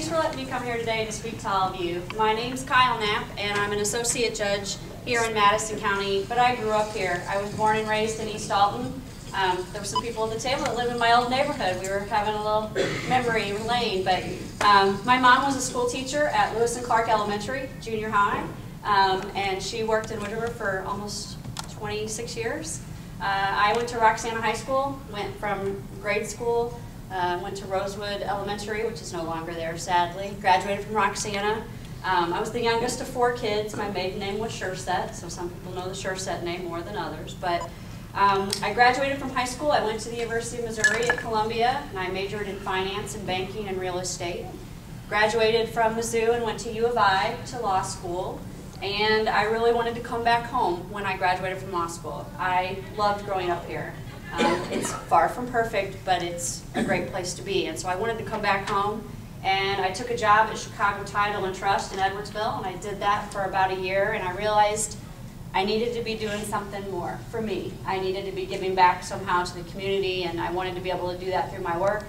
thanks for letting me come here today to speak to all of you. My name's Kyle Napp, and I'm an associate judge here in Madison County, but I grew up here. I was born and raised in East Alton. There were some people at the table that live in my old neighborhood. We were having a little memory lane, but my mom was a school teacher at Lewis and Clark Elementary, junior high, and she worked in Wood River for almost 26 years. I went to Roxana High School, went from grade school, went to Rosewood Elementary, which is no longer there, sadly. Graduated from Roxana. I was the youngest of 4 kids. My maiden name was Sherset, so some people know the Sherset name more than others. But I graduated from high school. I went to the University of Missouri at Columbia, and I majored in finance and banking and real estate. Graduated from Mizzou and went to U of I to law school. And I really wanted to come back home when I graduated from law school. I loved growing up here. It's far from perfect, but it's a great place to be. And so I wanted to come back home, and I took a job at Chicago Title and Trust in Edwardsville, and I did that for about a year, and I realized I needed to be doing something more for me. I needed to be giving back somehow to the community, and I wanted to be able to do that through my work.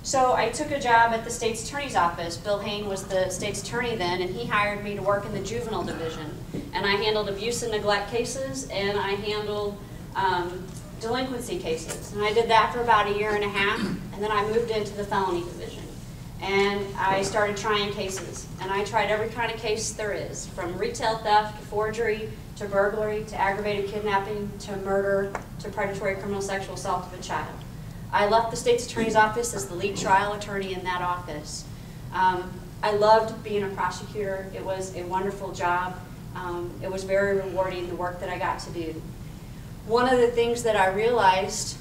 So I took a job at the state's attorney's office. Bill Hain was the state's attorney then, and he hired me to work in the juvenile division. And I handled abuse and neglect cases, and I handled delinquency cases. And I did that for about a year and a half, and then I moved into the felony division. And I started trying cases. And I tried every kind of case there is, from retail theft to forgery to burglary to aggravated kidnapping to murder to predatory criminal sexual assault of a child. I left the state's attorney's office as the lead trial attorney in that office. I loved being a prosecutor. It was a wonderful job. It was very rewarding, the work that I got to do. One of the things that I realized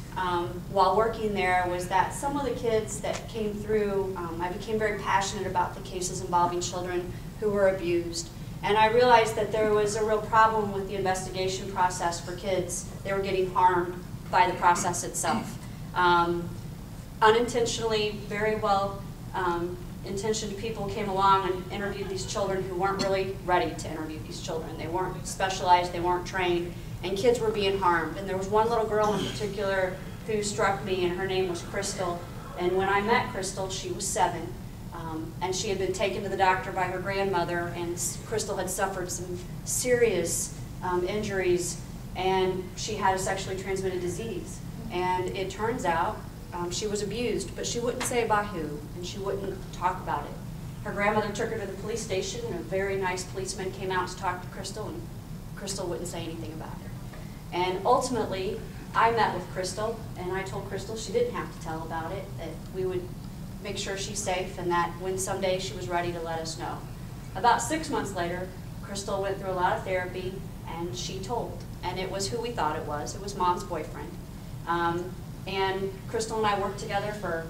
while working there was that some of the kids that came through, I became very passionate about the cases involving children who were abused. And I realized that there was a real problem with the investigation process for kids. They were getting harmed by the process itself. Unintentionally, very well intentioned people came along and interviewed these children who weren't really ready to interview these children. They weren't specialized, they weren't trained, and kids were being harmed. And there was one little girl in particular who struck me, and her name was Crystal. And when I met Crystal, she was 7. And she had been taken to the doctor by her grandmother, and Crystal had suffered some serious injuries, and she had a sexually transmitted disease. And it turns out she was abused, but she wouldn't say by who, and she wouldn't talk about it. Her grandmother took her to the police station, and a very nice policeman came out to talk to Crystal, and Crystal wouldn't say anything about it. And ultimately, I met with Crystal, and I told Crystal she didn't have to tell about it, that we would make sure she's safe, and that when someday she was ready to let us know. About 6 months later, Crystal went through a lot of therapy, and she told. And it was who we thought it was. It was Mom's boyfriend. And Crystal and I worked together for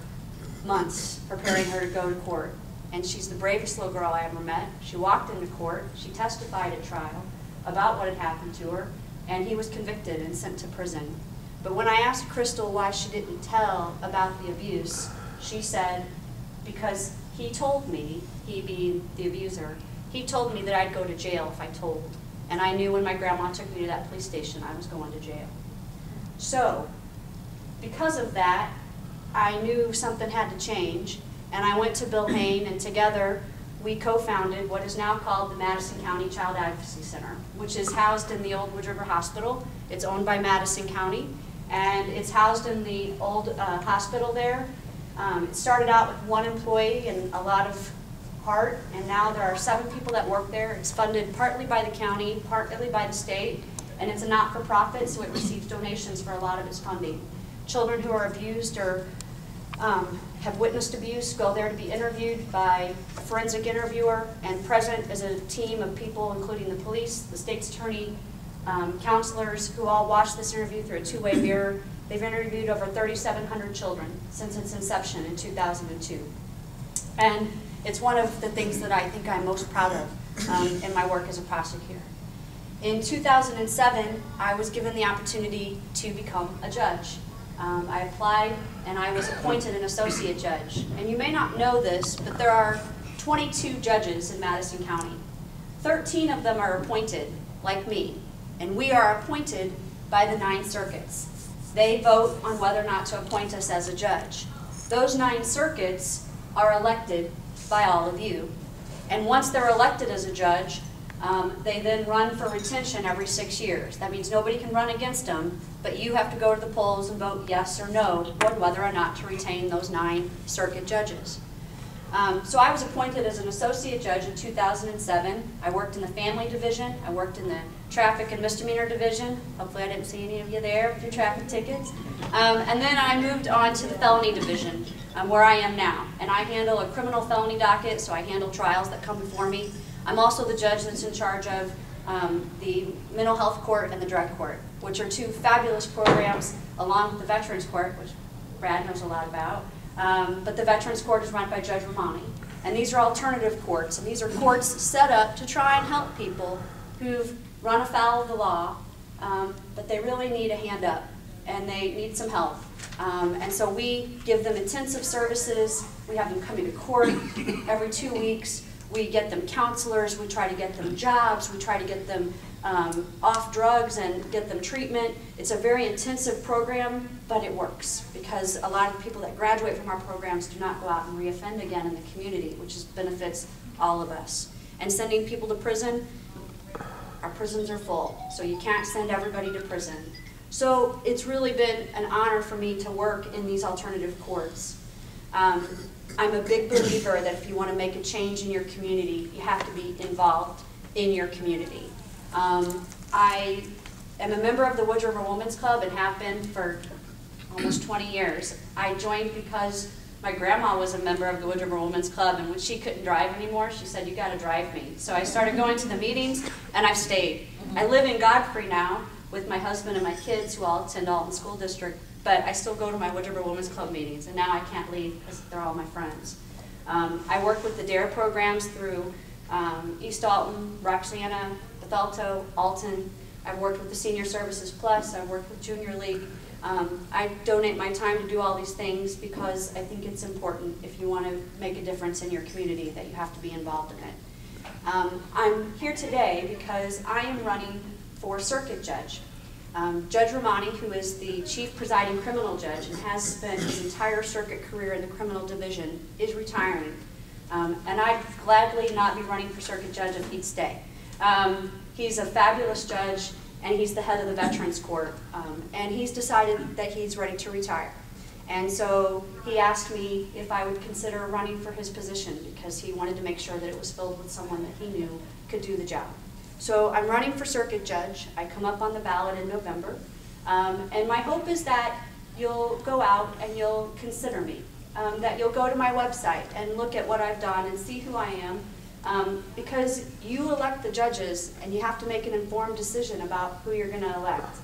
months preparing her to go to court. And she's the bravest little girl I ever met. She walked into court, she testified at trial about what had happened to her, and he was convicted and sent to prison. But when I asked Crystal why she didn't tell about the abuse, she said, because he told me, he being the abuser, he told me that I'd go to jail if I told. And I knew when my grandma took me to that police station, I was going to jail. So, because of that, I knew something had to change, and I went to Bill Hain, and together we co-founded what is now called the Madison County Child Advocacy Center, which is housed in the old Wood River Hospital. It's owned by Madison County, and it's housed in the old hospital there. It started out with 1 employee and a lot of heart, and now there are 7 people that work there. It's funded partly by the county, partly by the state, and it's a not-for-profit, so it receives donations for a lot of its funding. Children who are abused or have witnessed abuse go there to be interviewed by a forensic interviewer, and present is a team of people, including the police, the state's attorney, counselors, who all watch this interview through a 2-way mirror. They've interviewed over 3,700 children since its inception in 2002. And it's one of the things that I think I'm most proud of in my work as a prosecutor. In 2007, I was given the opportunity to become a judge. I applied, and I was appointed an associate judge. And you may not know this, but there are 22 judges in Madison County. 13 of them are appointed, like me, and we are appointed by the 9 circuits. They vote on whether or not to appoint us as a judge. Those 9 circuits are elected by all of you. And once they're elected as a judge, they then run for retention every 6 years. That means nobody can run against them, but you have to go to the polls and vote yes or no on whether or not to retain those 9 circuit judges. So I was appointed as an associate judge in 2007. I worked in the family division. I worked in the traffic and misdemeanor division. Hopefully I didn't see any of you there with your traffic tickets. And then I moved on to the felony division, where I am now. And I handle a criminal felony docket, so I handle trials that come before me. I'm also the judge that's in charge of the mental health court and the drug court, which are 2 fabulous programs, along with the Veterans Court, which Brad knows a lot about. But the Veterans Court is run by Judge Romani. And these are alternative courts, and these are courts set up to try and help people who've run afoul of the law, but they really need a hand up, and they need some help. And so we give them intensive services. We have them coming to court every 2 weeks. We get them counselors. We try to get them jobs. We try to get them off drugs and get them treatment. It's a very intensive program, but it works because a lot of people that graduate from our programs do not go out and reoffend again in the community, which benefits all of us. And sending people to prison, our prisons are full, so you can't send everybody to prison. So it's really been an honor for me to work in these alternative courts. I'm a big believer that if you want to make a change in your community, you have to be involved in your community. I am a member of the Wood River Women's Club and have been for almost 20 years. I joined because my grandma was a member of the Wood River Women's Club, and when she couldn't drive anymore, she said, "You got to drive me." So I started going to the meetings, and I've stayed. I live in Godfrey now with my husband and my kids, who all attend Alton School District, but I still go to my Wood River Women's Club meetings, and now I can't leave because they're all my friends. I work with the DARE programs through East Alton, Roxana, Bethalto, Alton. I've worked with the Senior Services Plus. I've worked with Junior League. I donate my time to do all these things because I think it's important if you want to make a difference in your community that you have to be involved in it. I'm here today because I am running for circuit judge. Judge Romani, who is the chief presiding criminal judge and has spent his entire circuit career in the criminal division, is retiring. And I'd gladly not be running for circuit judge if he'd stay. He's a fabulous judge, and he's the head of the Veterans Court, and he's decided that he's ready to retire. And so he asked me if I would consider running for his position because he wanted to make sure that it was filled with someone that he knew could do the job. So I'm running for circuit judge. I come up on the ballot in November, and my hope is that you'll go out and you'll consider me, that you'll go to my website and look at what I've done and see who I am. Because you elect the judges and you have to make an informed decision about who you're going to elect.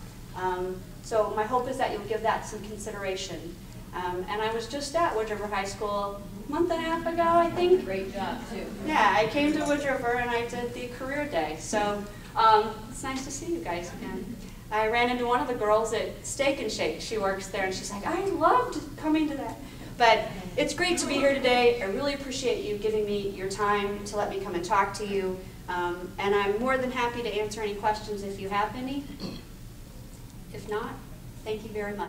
So my hope is that you'll give that some consideration. And I was just at Wood River High School a month and a half ago, I think. Great job, too. Yeah, I came to Wood River and I did the career day. So it's nice to see you guys again. I ran into one of the girls at Steak and Shake. She works there and she's like, "I loved coming to that." But it's great to be here today. I really appreciate you giving me your time to let me come and talk to you. And I'm more than happy to answer any questions if you have any. If not, thank you very much.